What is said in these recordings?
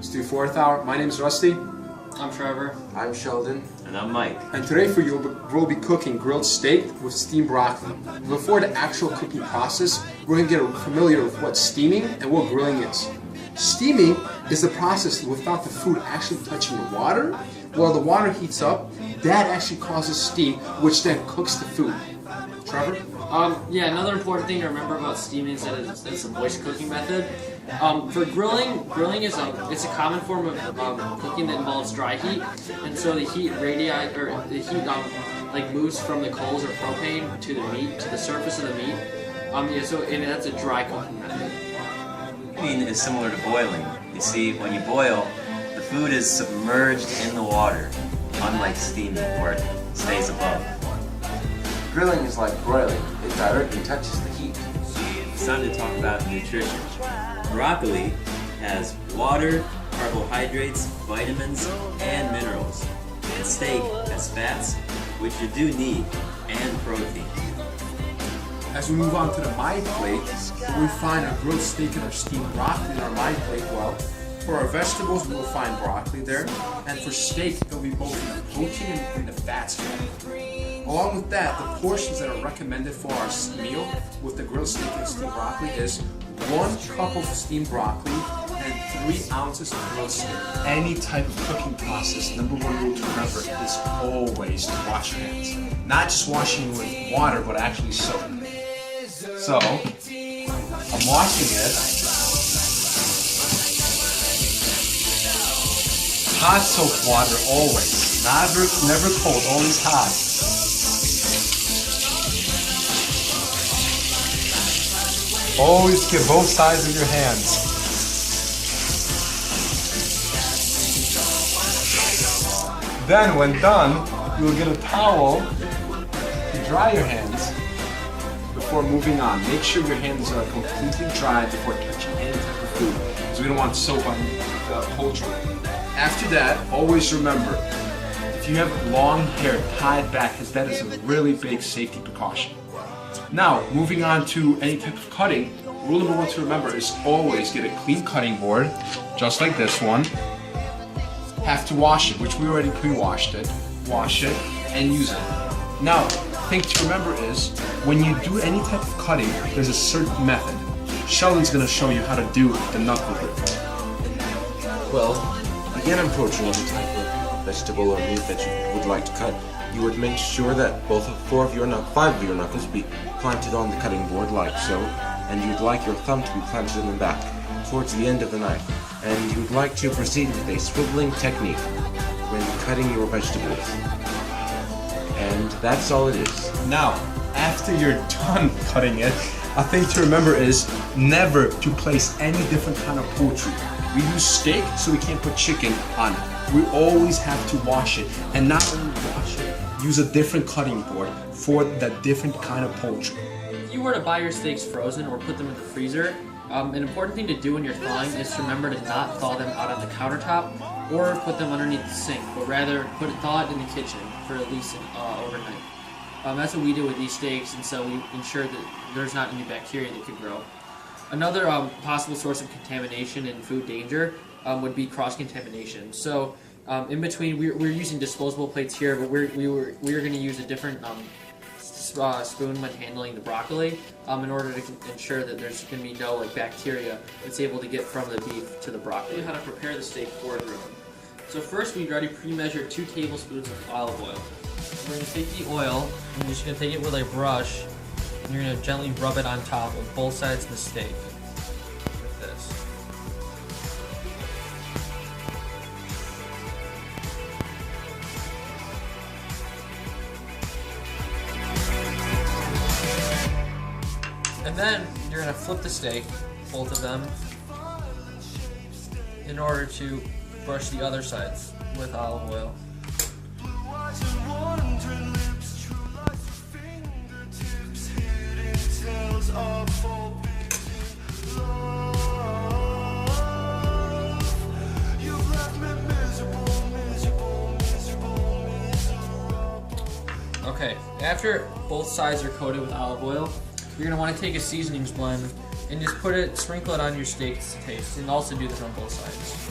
Let's do fourth hour. My name is Rusty. I'm Trevor. I'm Sheldon. And I'm Mike. And today for you, we'll be cooking grilled steak with steamed broccoli. Before the actual cooking process, we're going to get familiar with what steaming and what grilling is. Steaming is the process without the food actually touching the water. While the water heats up, that actually causes steam, which then cooks the food. Trevor? Yeah, another important thing to remember about steaming is that it's a moist cooking method. For grilling is it's a common form of cooking that involves dry heat, and so the heat like moves from the coals or propane to the meat, to the surface of the meat. And that's a dry cooking method. Steaming is similar to boiling. You see, when you boil, the food is submerged in the water, unlike steaming where it stays above. Grilling is like broiling. It directly touches the heat. It's time to talk about nutrition. Broccoli has water, carbohydrates, vitamins, and minerals. And steak has fats, which you do need, and protein. As we move on to the My Plate, we find our grilled steak and our steamed broccoli in our My Plate. Well, for our vegetables, we will find broccoli there, and for steak, it will be both in the protein and in the fats form. Along with that, the portions that are recommended for our meal with the grilled steak and steamed broccoli is 1 cup of steamed broccoli and 3 ounces of grilled steak. Any type of cooking process, number one rule to remember is always to wash your hands. Not just washing with water, but actually soap. So, I'm washing it. Hot soap water always. Never cold, always hot. Always get both sides of your hands. Then when done, you will get a towel to dry your hands before moving on. Make sure your hands are completely dry before touching any type of food, because we don't want soap on the poultry. After that, always remember, if you have long hair, tie it back, because that is a really big safety precaution. Now, moving on to any type of cutting, rule number one to remember is always get a clean cutting board, just like this one. Have to wash it, which we already pre-washed it. Wash it and use it. Now, thing to remember is, when you do any type of cutting, there's a certain method. Sheldon's going to show you how to do the knuckle grip. Well, again, approaching any type of vegetable or meat that you would like to cut, you would make sure that both of 5 of your knuckles be planted on the cutting board like so, and you'd like your thumb to be planted in the back, towards the end of the knife, and you would like to proceed with a swiveling technique when cutting your vegetables. And that's all it is. Now, after you're done cutting it, a thing to remember is never to place any different kind of poultry. We use steak, so we can't put chicken on it. We always have to wash it, and not only wash it, use a different cutting board for that different kind of poultry. If you were to buy your steaks frozen or put them in the freezer, an important thing to do when you're thawing is to remember to not thaw them out on the countertop or put them underneath the sink, but rather thaw it in the kitchen for at least overnight. That's what we do with these steaks, and so we ensure that there's not any bacteria that could grow. Another possible source of contamination and food danger would be cross-contamination. So in between, we're using disposable plates here, but we're going to use a different spoon when handling the broccoli in order to ensure that there's going to be no bacteria that's able to get from the beef to the broccoli. How to prepare the steak for grilling. So first, we've already pre-measured 2 tablespoons of olive oil. We're going to take the oil, and you're just going to take it with a brush, and you're going to gently rub it on top of both sides of the steak with this. And then you're going to flip the steak, both of them, in order to brush the other sides with olive oil. Okay, after both sides are coated with olive oil, you're going to want to take a seasonings blend and just sprinkle it on your steak to taste, and also do this on both sides.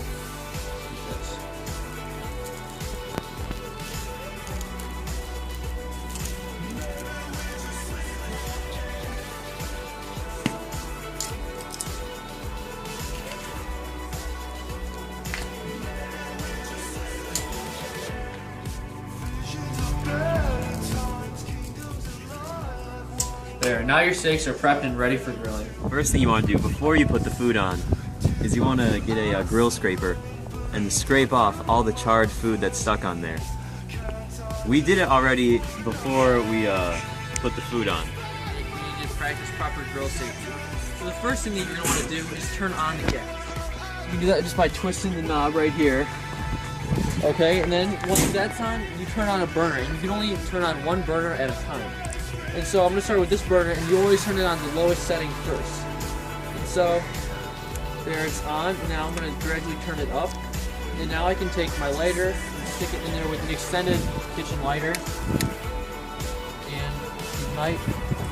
Alright, now your steaks are prepped and ready for grilling. First thing you want to do before you put the food on is you want to get a grill scraper and scrape off all the charred food that's stuck on there. We did it already before we put the food on. You need to practice proper grill safety. So the first thing that you're going to want to do is turn on the gas. You can do that just by twisting the knob right here. Okay, and then once that's on, you turn on a burner. And you can only turn on one burner at a time. And so I'm going to start with this burner, and you always turn it on the lowest setting first. And so, there it's on. Now I'm going to gradually turn it up. And now I can take my lighter and stick it in there with an extended kitchen lighter. And ignite the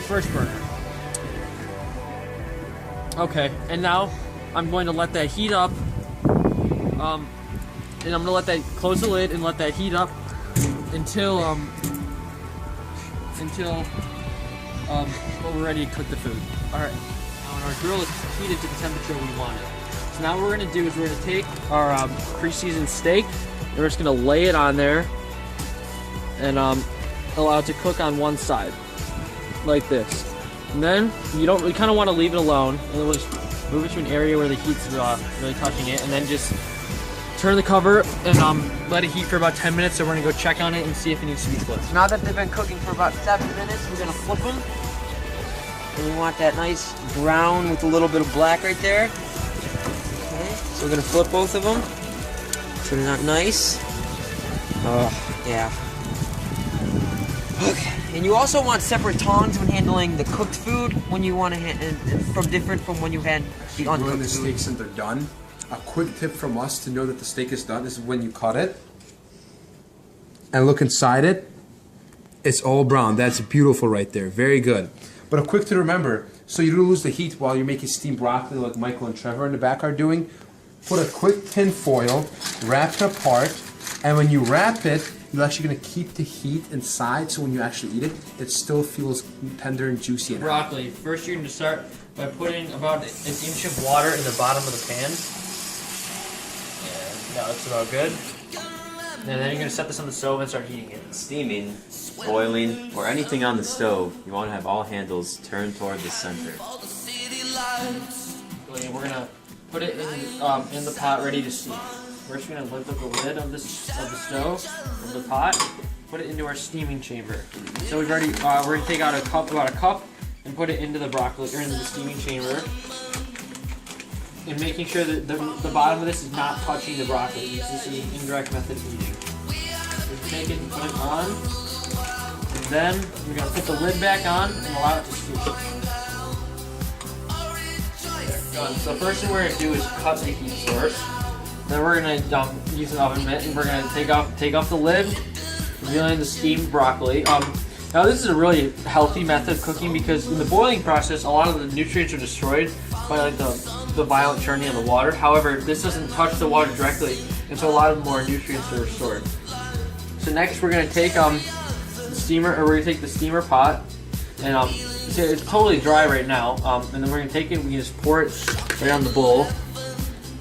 first burner. Okay, and now I'm going to let that heat up. And I'm gonna let that close the lid and let that heat up until we're ready to cook the food. All right. Now when our grill is heated to the temperature we want it. So now what we're gonna do is we're gonna take our pre-seasoned steak and we're just gonna lay it on there and allow it to cook on one side, like this. And then we kind of want to leave it alone, and then we'll just move it to an area where the heat's really touching it, and then just turn the cover and let it heat for about 10 minutes. So we're gonna go check on it and see if it needs to be flipped. Now that they've been cooking for about 7 minutes, we're gonna flip them. And we want that nice brown with a little bit of black right there. Okay, so we're gonna flip both of them. Turn it out nice. Oh, yeah. Okay, and you also want separate tongs when handling the cooked food when you want to different from when you had the Grilling uncooked the food. steaks and they're done. A quick tip from us to know that the steak is done is when you cut it and look inside it, it's all brown. That's beautiful right there. Very good. But a quick to remember, so you don't lose the heat while you're making steamed broccoli like Michael and Trevor in the back are doing, put a quick tin foil, wrap it apart, and when you wrap it, you're actually going to keep the heat inside, so when you actually eat it, it still feels tender and juicy. And Broccoli. First, you're going to start by putting about an inch of water in the bottom of the pan. And that looks about good. And then you're going to set this on the stove and start heating it. Steaming, boiling, or anything on the stove, you want to have all handles turned toward the center. We're going to put it in the pot ready to steam. First, we're going to lift up the lid of the stove, of the pot, put it into our steaming chamber. So we're going to take out about a cup, and put it into the broccoli, or into the steaming chamber. And making sure that the bottom of this is not touching the broccoli. This is an indirect method of eating. So take it and put it on. And then we're going to put the lid back on and allow it to steam. Done. So first thing we're going to do is cut the heat source. Then we're going to use an oven mitt and we're going to take off the lid, revealing the steamed broccoli. Now this is a really healthy method of cooking because in the boiling process, a lot of the nutrients are destroyed by like the violent churning of the water. However, this doesn't touch the water directly, and so a lot of more nutrients are restored. So next we're going to take the steamer, or we're going to take the steamer pot, and see, it's totally dry right now, and then we're going to take it and we can just pour it right on the bowl,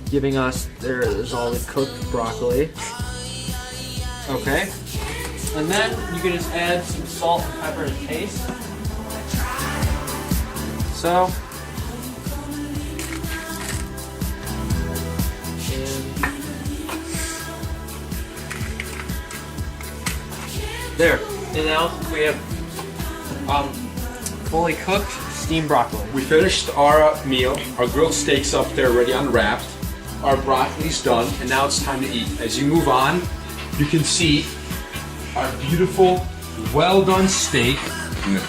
giving us, there's all the cooked broccoli. Okay. And then you can just add some salt and pepper to taste. So. There. And now we have fully cooked steamed broccoli. We finished our meal. Our grilled steak's up there already unwrapped. Our broccoli's done, and now it's time to eat. As you move on, you can see our beautiful, well done steak,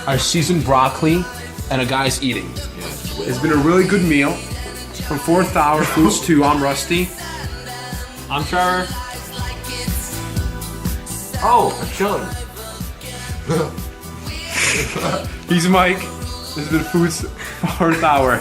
our seasoned broccoli, and a guy's eating. It's been a really good meal. From 4th Hour Foods 2, I'm Rusty. I'm Trevor. Oh, I'm chilling. He's Mike. This has been Foods 4th Hour.